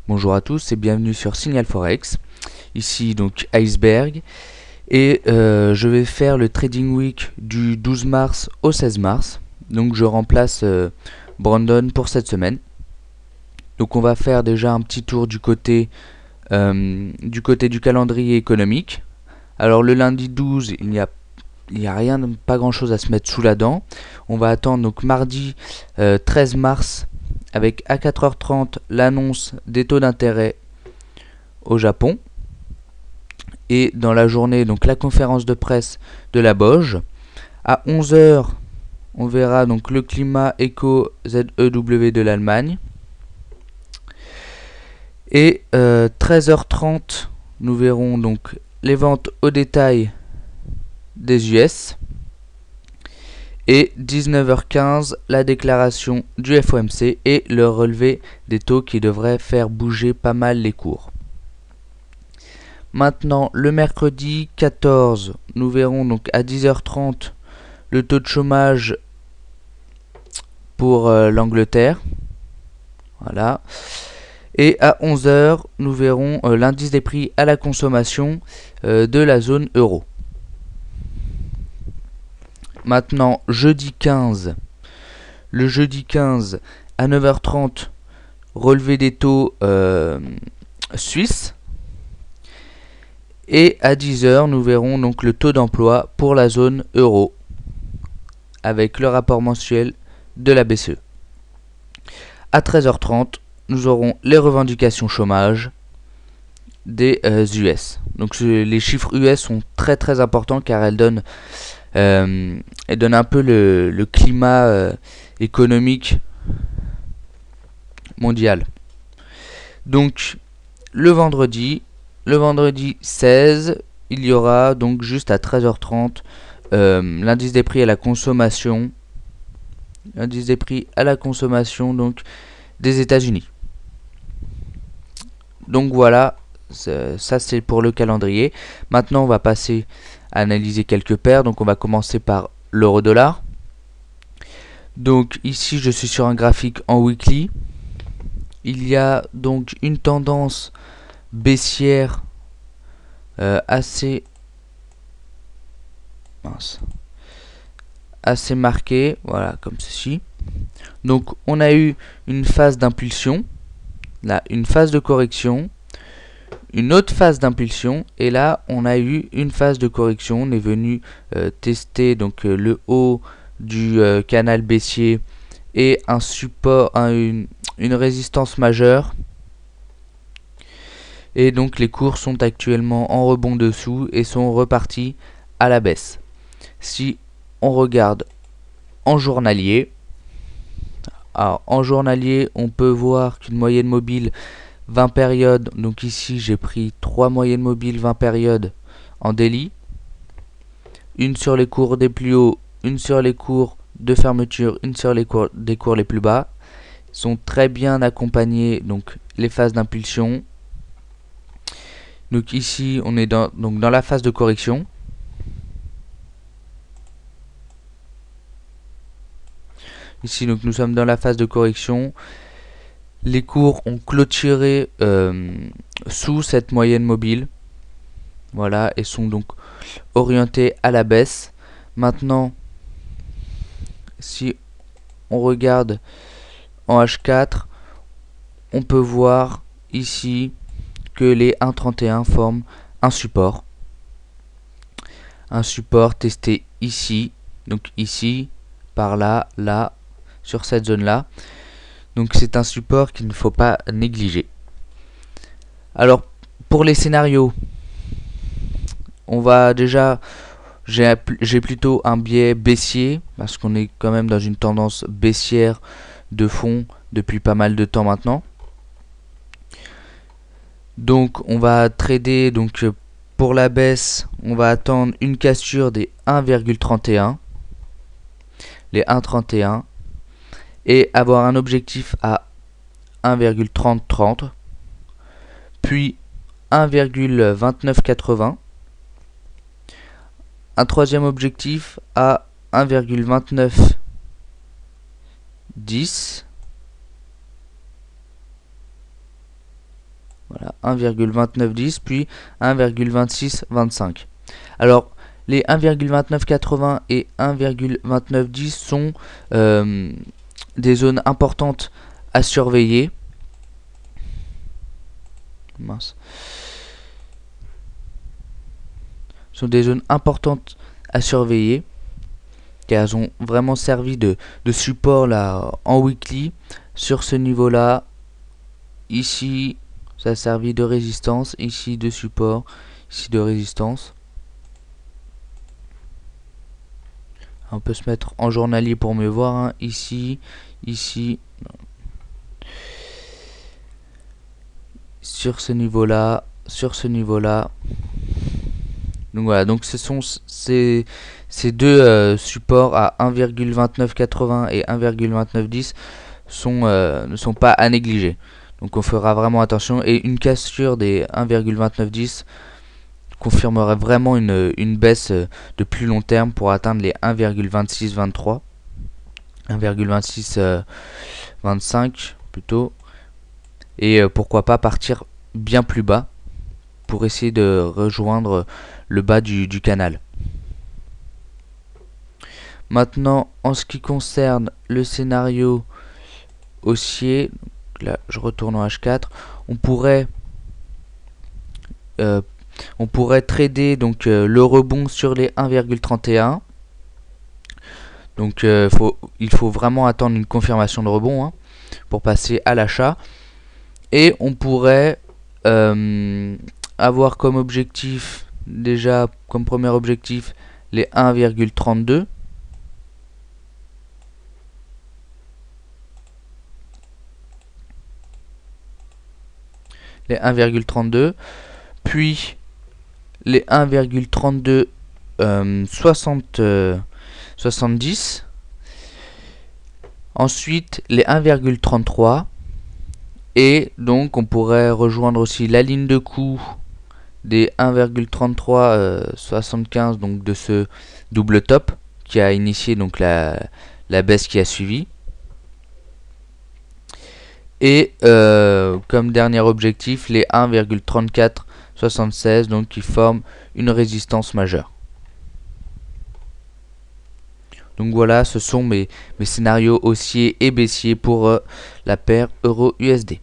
Bonjour à tous et bienvenue sur Signal Forex. Ici donc Iceberg et je vais faire le Trading Week du 12 mars au 16 mars. Donc je remplace Brandon pour cette semaine. Donc on va faire déjà un petit tour du côté du calendrier économique. Alors le lundi 12, il n'y a rien, pas grand chose à se mettre sous la dent. On va attendre donc mardi 13 mars avec à 4h30 l'annonce des taux d'intérêt au Japon. Et dans la journée, donc la conférence de presse de la BOJ. À 11h, on verra donc le climat éco ZEW de l'Allemagne. Et 13h30, nous verrons donc les ventes au détail des US. Et 19h15, la déclaration du FOMC et le relevé des taux qui devrait faire bouger pas mal les cours. Maintenant, le mercredi 14, nous verrons donc à 10h30 le taux de chômage pour l'Angleterre. Voilà. Et à 11h, nous verrons l'indice des prix à la consommation de la zone euro. Maintenant, jeudi 15. Le jeudi 15 à 9h30, relevé des taux suisses. Et à 10h, nous verrons donc le taux d'emploi pour la zone euro avec le rapport mensuel de la BCE. À 13h30, nous aurons les revendications chômage des US. Donc les chiffres US sont très importants car elles donnent un peu le climat économique mondial. Donc le vendredi 16, il y aura donc juste à 13h30 l'indice des prix à la consommation. L'indice des prix à la consommation donc des États-Unis. Donc voilà, ça c'est pour le calendrier. Maintenant on va passer à analyser quelques paires. Donc on va commencer par l'euro-dollar. Donc ici je suis sur un graphique en weekly. Il y a donc une tendance baissière assez marquée, voilà, comme ceci. Donc on a eu une phase d'impulsion, là une phase de correction, une autre phase d'impulsion, et là on a eu une phase de correction. On est venu tester donc le haut du canal baissier et un support, une résistance majeure. Et donc les cours sont actuellement en rebond dessous et sont repartis à la baisse. Si on regarde en journalier, alors en journalier on peut voir qu'une moyenne mobile 20 périodes, donc ici j'ai pris 3 moyennes mobiles 20 périodes en daily, une sur les cours des plus hauts, une sur les cours de fermeture, une sur les cours des cours les plus bas, sont très bien accompagnés donc les phases d'impulsion. Donc ici on est dans la phase de correction. Ici donc nous sommes dans la phase de correction. Les cours ont clôturé sous cette moyenne mobile. Voilà, et sont donc orientés à la baisse. Maintenant, si on regarde en H4, on peut voir ici que les 1,31 forment un support. Un support testé ici, donc ici, par là, là, sur cette zone-là. Donc c'est un support qu'il ne faut pas négliger. Alors pour les scénarios, on va déjà, j'ai plutôt un biais baissier parce qu'on est quand même dans une tendance baissière de fond depuis pas mal de temps maintenant. Donc on va trader donc pour la baisse, on va attendre une cassure des 1,31, les 1,31. Et avoir un objectif à 1,3030, puis 1,2980, un troisième objectif à 1,2910, 1,2910 puis 1,2625. Alors les 1,2980 et 1,2910 sont des zones importantes à surveiller. Mince. Sont des zones importantes à surveiller car elles ont vraiment servi de support là en weekly. Sur ce niveau là, ici ça a servi de résistance, ici de support, ici de résistance. On peut se mettre en journalier pour mieux voir, hein. Ici, ici, sur ce niveau là, sur ce niveau là. Donc voilà, donc ce sont ces deux supports à 1,2980 et 1,2910 ne sont pas à négliger. Donc on fera vraiment attention, et une cassure des 1,2910 confirmerait vraiment une baisse de plus long terme pour atteindre les 1,2623, 1,2625 plutôt, et pourquoi pas partir bien plus bas pour essayer de rejoindre le bas du canal. Maintenant, en ce qui concerne le scénario haussier, là je retourne en H4, on pourrait trader donc le rebond sur les 1,31. Donc il faut vraiment attendre une confirmation de rebond, hein, pour passer à l'achat. Et on pourrait avoir comme objectif, déjà comme premier objectif, les 1,32. Les 1,32, puis les 1,32 70, ensuite les 1,33, et donc on pourrait rejoindre aussi la ligne de coup des 1,33 75, donc de ce double top qui a initié donc la baisse qui a suivi. Et comme dernier objectif, les 1,3476, donc qui forment une résistance majeure. Donc voilà, ce sont mes scénarios haussiers et baissiers pour la paire euro-USD.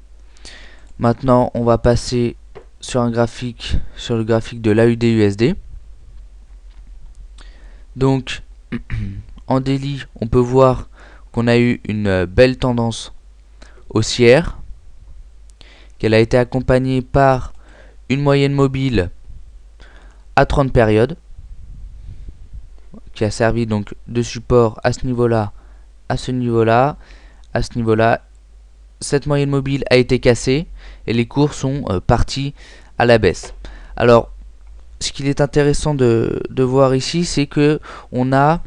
Maintenant, on va passer sur le graphique de l'AUD-USD. Donc, en daily, on peut voir qu'on a eu une belle tendance haussière, qu'elle a été accompagnée par une moyenne mobile à 30 périodes, qui a servi donc de support à ce niveau-là, à ce niveau-là, à ce niveau-là. Cette moyenne mobile a été cassée et les cours sont partis à la baisse. Alors, ce qu'il est intéressant de voir ici, c'est que on a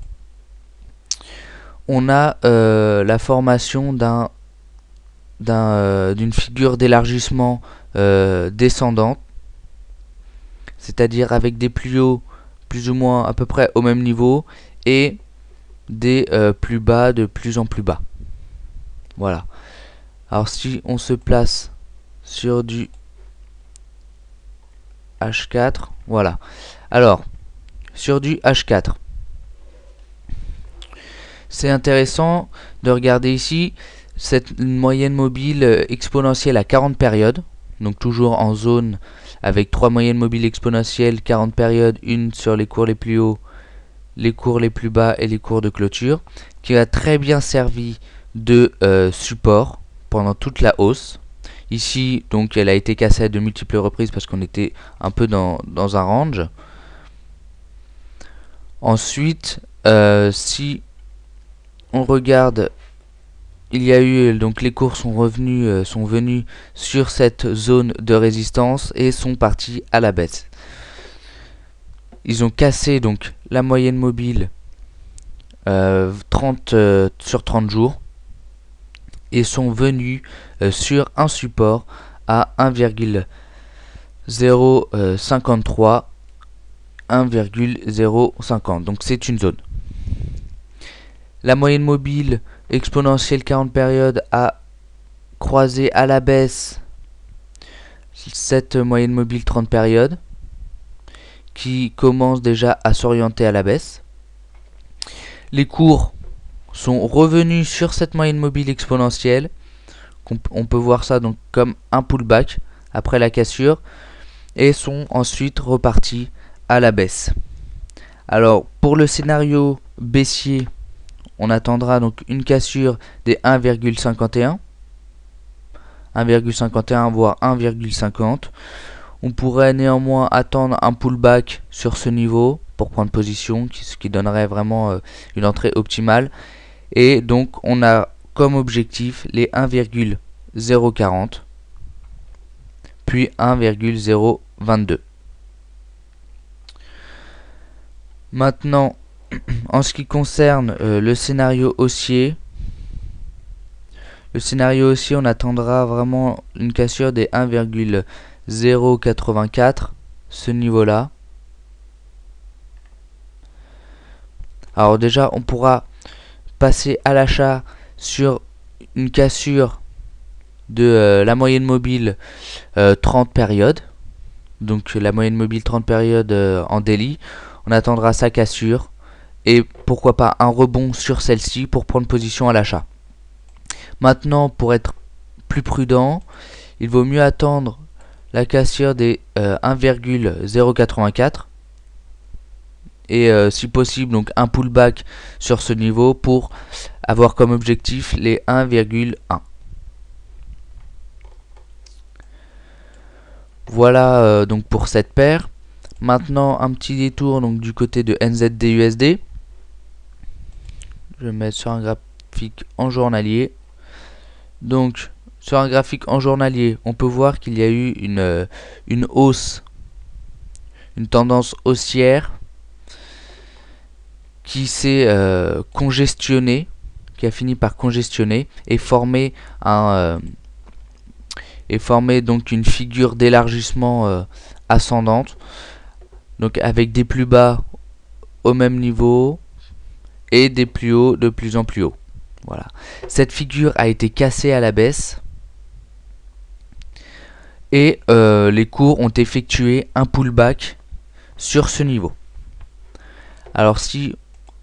la formation d'une figure d'élargissement descendante, c'est-à-dire avec des plus hauts plus ou moins à peu près au même niveau et des plus bas de plus en plus bas. Voilà. Alors si on se place sur du H4, voilà. Alors, sur du H4, c'est intéressant de regarder ici cette moyenne mobile exponentielle à 40 périodes, donc toujours en zone avec 3 moyennes mobiles exponentielles, 40 périodes, une sur les cours les plus hauts, les cours les plus bas et les cours de clôture, qui a très bien servi de support pendant toute la hausse. Ici, donc, elle a été cassée à de multiples reprises parce qu'on était un peu dans un range. Ensuite, si on regarde, il y a eu, donc les cours sont venus sur cette zone de résistance et sont partis à la baisse. Ils ont cassé donc la moyenne mobile 30 sur 30 jours et sont venus sur un support à 1,053, 1,050. Donc c'est une zone. La moyenne mobile exponentielle 40 périodes a croisé à la baisse cette moyenne mobile 30 périodes qui commence déjà à s'orienter à la baisse. Les cours sont revenus sur cette moyenne mobile exponentielle. On peut voir ça donc comme un pullback après la cassure et sont ensuite repartis à la baisse. Alors pour le scénario baissier, on attendra donc une cassure des 1,51 voire 1,50. On pourrait néanmoins attendre un pullback sur ce niveau pour prendre position, ce qui donnerait vraiment une entrée optimale. Et donc on a comme objectif les 1,040 puis 1,022. Maintenant, en ce qui concerne le scénario haussier, on attendra vraiment une cassure des 1,084, ce niveau-là. Alors déjà, on pourra passer à l'achat sur une cassure de la moyenne mobile 30 périodes. Donc la moyenne mobile 30 périodes en daily. On attendra sa cassure et pourquoi pas un rebond sur celle-ci pour prendre position à l'achat. Maintenant, pour être plus prudent, il vaut mieux attendre la cassure des 1,084 et si possible donc un pullback sur ce niveau pour avoir comme objectif les 1,1. Voilà donc pour cette paire. Maintenant un petit détour donc du côté de NZD-USD. Je vais mettre sur un graphique en journalier. Donc sur un graphique en journalier, on peut voir qu'il y a eu une hausse, une tendance haussière qui s'est congestionnée, qui a fini par congestionner et former donc une figure d'élargissement ascendante, donc avec des plus bas au même niveau et des plus hauts de plus en plus haut. Voilà. Cette figure a été cassée à la baisse et les cours ont effectué un pullback sur ce niveau. Alors si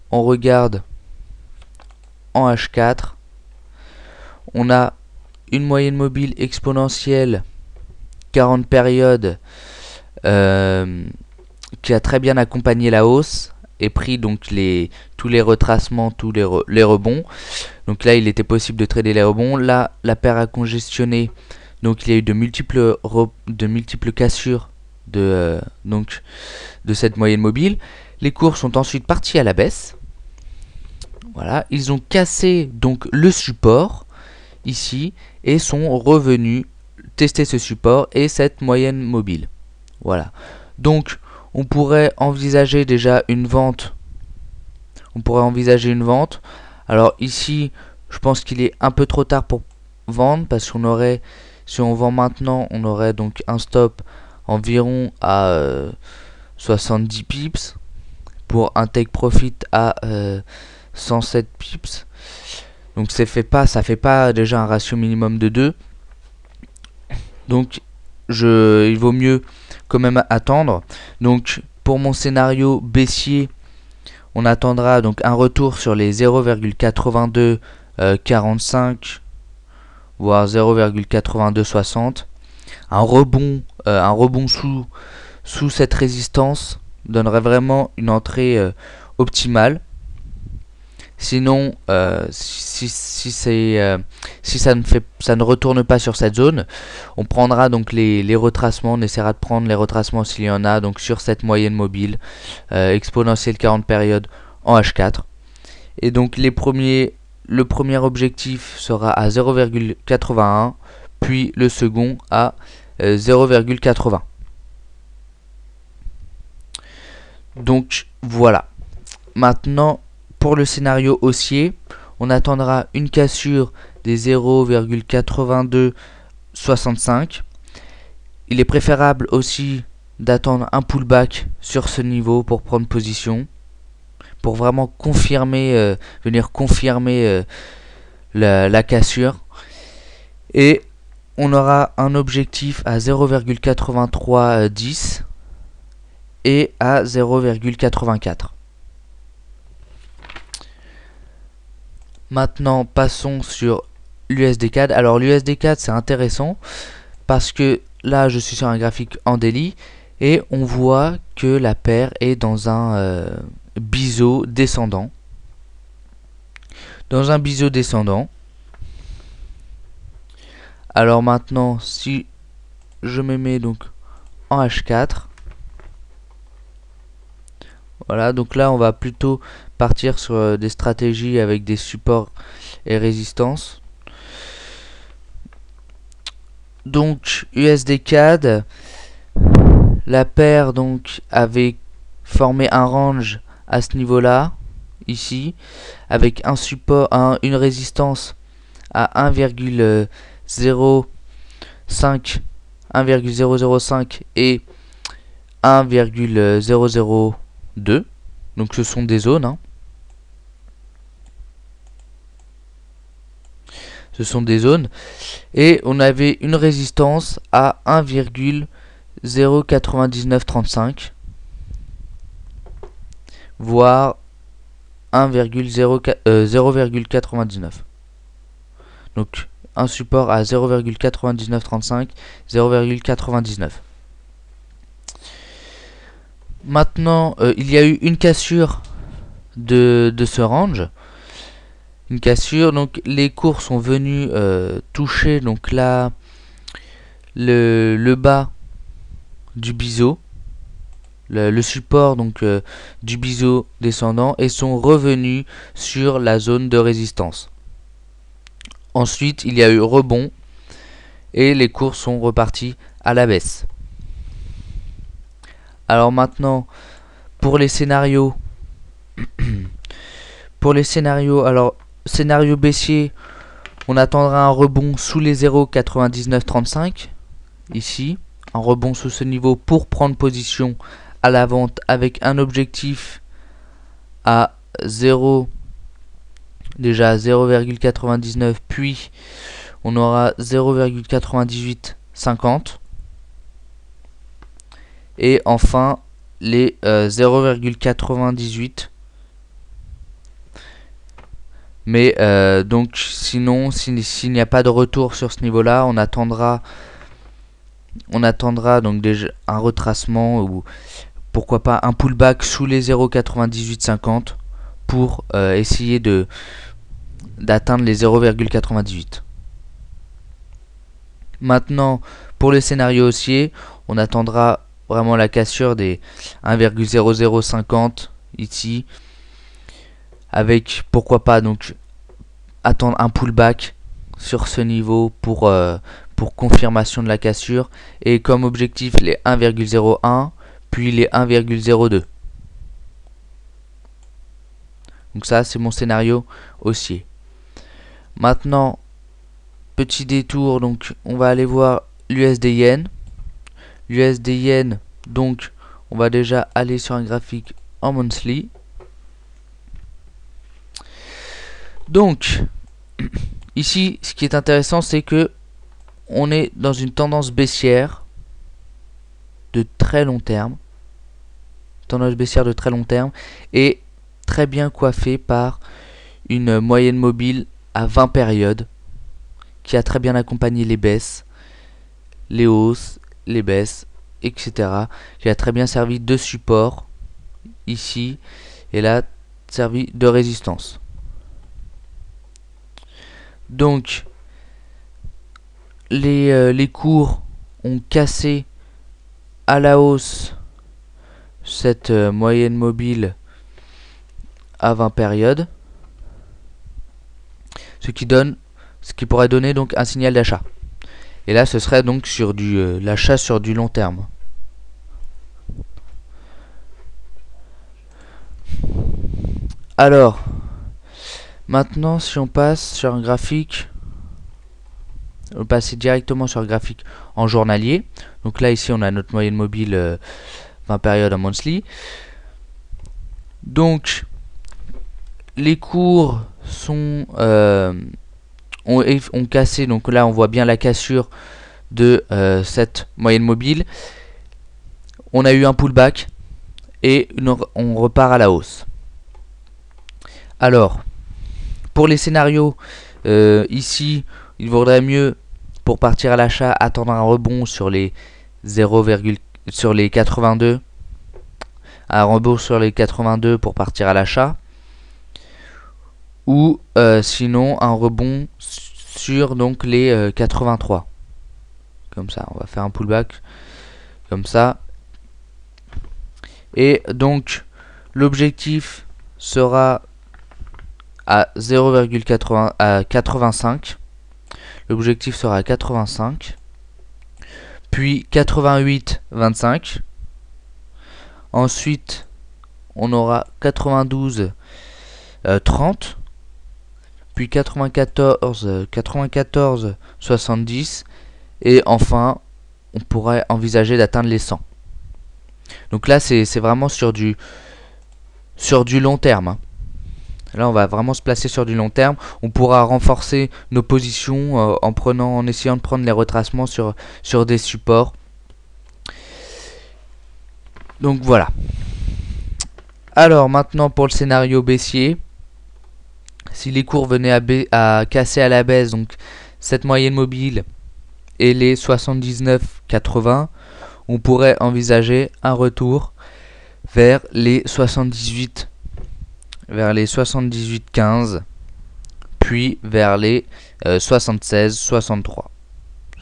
on regarde en H4, on a une moyenne mobile exponentielle 40 périodes qui a très bien accompagné la hausse et pris donc tous les retracements, tous les rebonds. Donc là il était possible de trader les rebonds. Là la paire a congestionné, donc il y a eu de multiples cassures de cette moyenne mobile. Les cours sont ensuite partis à la baisse. Voilà, ils ont cassé donc le support ici et sont revenus tester ce support et cette moyenne mobile. Voilà. Donc on pourrait envisager déjà une vente. Alors ici, je pense qu'il est un peu trop tard pour vendre parce qu'on aurait, si on vend maintenant, on aurait donc un stop environ à 70 pips pour un take profit à 107 pips. Donc ça fait pas déjà un ratio minimum de 2. Donc il vaut mieux quand même attendre. Donc pour mon scénario baissier, on attendra donc un retour sur les 0,8245 voire 0,8260. Un rebond sous cette résistance donnerait vraiment une entrée optimale. Sinon, si ça ne retourne pas sur cette zone, on prendra donc les retracements, on essaiera de prendre les retracements s'il y en a, donc sur cette moyenne mobile exponentielle 40 périodes en H4. Et donc le premier objectif sera à 0,81, puis le second à 0,80. Donc voilà. Maintenant, pour le scénario haussier, on attendra une cassure des 0,8265. Il est préférable aussi d'attendre un pullback sur ce niveau pour prendre position, pour vraiment venir confirmer la cassure. Et on aura un objectif à 0,8310 et à 0,84. Maintenant, passons sur l'USD-CAD. Alors l'USD-CAD, c'est intéressant parce que là, je suis sur un graphique en daily et on voit que la paire est dans un biseau descendant. Dans un biseau descendant. Alors maintenant, si je me mets donc en H4, voilà, donc là on va plutôt partir sur des stratégies avec des supports et résistances. Donc USD-CAD, la paire donc avait formé un range à ce niveau-là, ici, avec un support, une résistance à 1,05 et 1,002. Donc ce sont des zones, hein. Ce sont des zones. Et on avait une résistance à 1,09935, voire 0,99. Donc un support à 0,9935, 0,99. Maintenant, il y a eu une cassure de ce range. Une cassure, donc les cours sont venus toucher donc là le bas du biseau, le support donc du biseau descendant, et sont revenus sur la zone de résistance. Ensuite, il y a eu rebond et les cours sont repartis à la baisse. Alors maintenant, pour les scénarios, alors scénario baissier, on attendra un rebond sous les 0,9935 ici, un rebond sous ce niveau pour prendre position à la vente avec un objectif à 0,99, puis on aura 0,9850 et enfin les 0,98. Mais donc sinon, s'il n'y a pas de retour sur ce niveau là, on attendra donc déjà un retracement ou pourquoi pas un pullback sous les 0,9850 pour essayer d'atteindre les 0,98. Maintenant, pour le scénario haussier, on attendra vraiment la cassure des 1,0050 ici, avec pourquoi pas donc attendre un pullback sur ce niveau pour confirmation de la cassure, et comme objectif les 1,01 puis les 1,02. Donc ça c'est mon scénario haussier. Maintenant, petit détour, donc on va aller voir l'USD Yen. L'USD Yen, donc on va déjà aller sur un graphique en monthly. Donc ici ce qui est intéressant, c'est que on est dans une tendance baissière de très long terme. Tendance baissière de très long terme et très bien coiffée par une moyenne mobile à 20 périodes qui a très bien accompagné les baisses, les hausses, les baisses, etc. Qui a très bien servi de support ici et là servi de résistance. Donc les cours ont cassé à la hausse cette moyenne mobile à 20 périodes, ce qui pourrait donner donc un signal d'achat. Et là ce serait donc sur l'achat sur du long terme. Alors maintenant, si on passe sur un graphique, on va passer directement sur le graphique en journalier. Donc là ici on a notre moyenne mobile 20 périodes en monthly. Donc les cours ont cassé, donc là on voit bien la cassure de cette moyenne mobile. On a eu un pullback et on repart à la hausse. Alors, pour les scénarios, ici, il vaudrait mieux, pour partir à l'achat, attendre un rebond sur les 82. Un rebond sur les 82 pour partir à l'achat. Ou sinon, un rebond sur donc les 83. Comme ça, on va faire un pullback. Comme ça. Et donc, l'objectif sera à 85. L'objectif sera à 85. Puis 88,25. Ensuite, on aura 92,30. Puis 94,70. Et enfin, on pourrait envisager d'atteindre les 100. Donc là, c'est vraiment sur du long terme, hein. Là, on va vraiment se placer sur du long terme. On pourra renforcer nos positions en essayant de prendre les retracements sur des supports. Donc voilà. Alors maintenant pour le scénario baissier, si les cours venaient à casser à la baisse, donc cette moyenne mobile et les 79,80, on pourrait envisager un retour vers les 78,15, puis vers les 76,63.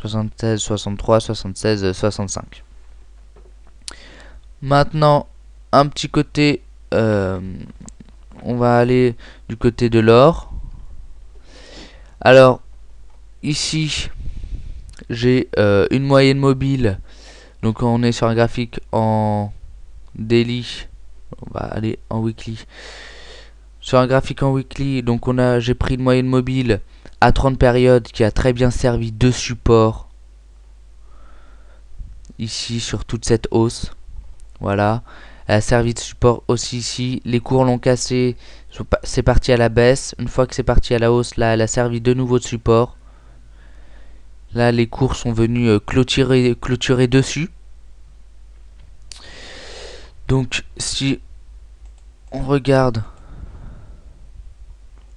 76,63, 76,65. Maintenant, un petit côté, on va aller du côté de l'or. Alors, ici, j'ai une moyenne mobile. Donc, on est sur un graphique en daily. On va aller en weekly. Sur un graphique en weekly, donc j'ai pris une moyenne mobile à 30 périodes qui a très bien servi de support. Ici, sur toute cette hausse. Voilà. Elle a servi de support aussi ici. Les cours l'ont cassé. C'est parti à la baisse. Une fois que c'est parti à la hausse, là, elle a servi de nouveau de support. Là, les cours sont venus clôturer dessus. Donc, si on regarde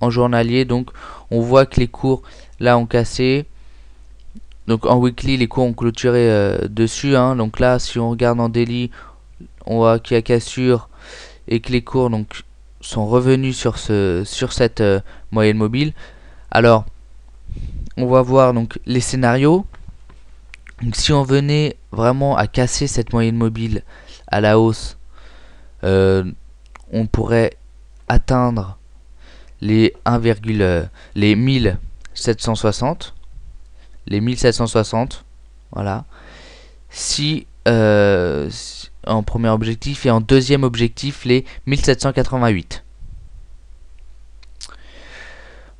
en journalier, donc on voit que les cours là ont cassé. Donc en weekly, les cours ont clôturé dessus, hein. Donc là, si on regarde en daily, on voit qu'il y a cassure et que les cours donc sont revenus sur cette moyenne mobile. Alors, on va voir donc les scénarios. Donc si on venait vraiment à casser cette moyenne mobile à la hausse, on pourrait atteindre les 1760. Les 1760, voilà. Si en premier objectif, et en deuxième objectif les 1788.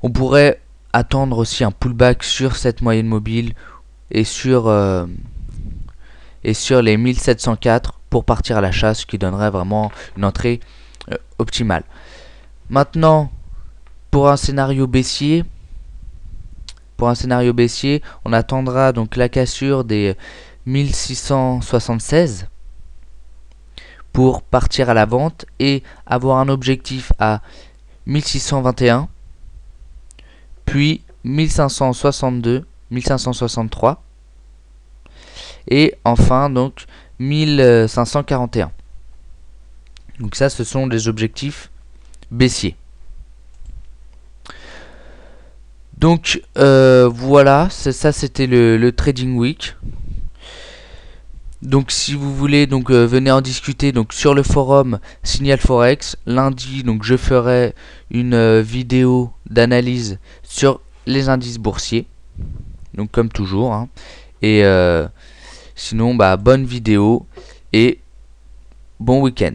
On pourrait attendre aussi un pullback sur cette moyenne mobile et sur les 1704 pour partir à la chasse, ce qui donnerait vraiment une entrée optimale. Maintenant, pour un scénario baissier, on attendra donc la cassure des 1676 pour partir à la vente et avoir un objectif à 1621, puis 1562, 1563 et enfin donc 1541. Donc ça, ce sont des objectifs baissiers. Donc voilà, ça c'était le Trading Week. Donc si vous voulez, donc venez en discuter donc sur le forum Signal Forex. Lundi, donc je ferai une vidéo d'analyse sur les indices boursiers. Donc comme toujours, hein. Et sinon, bonne vidéo et bon week-end.